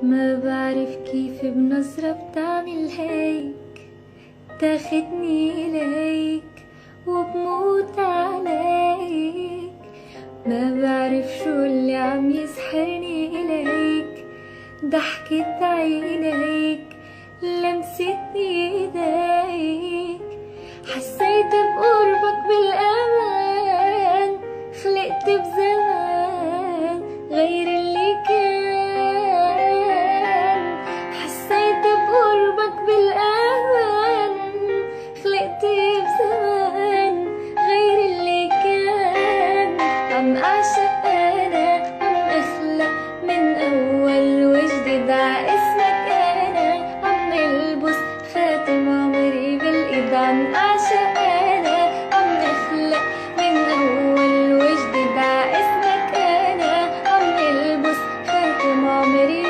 ما بعرف كيف بنظرة بتعمل هيك، تاخدني إليك وبموت عليك. ما بعرف شو اللي عم يسحرني إليك، ضحكة عينيك، لمسة ايديك. حسيت بقربك بالأمان، خلقت بزمان غير اللي كان. حسيت بقربك بالأمان، خلقت بزمان غير اللي كان. عم أعشق أنا، عم أخلق من أول وجديد ع اسمك أنا. عم ألبس خاتم عمري بالإيد، عم أعشق أنا، عم أخلق من أول وجديد ع اسمك أنا. عم ألبس خاتم عمري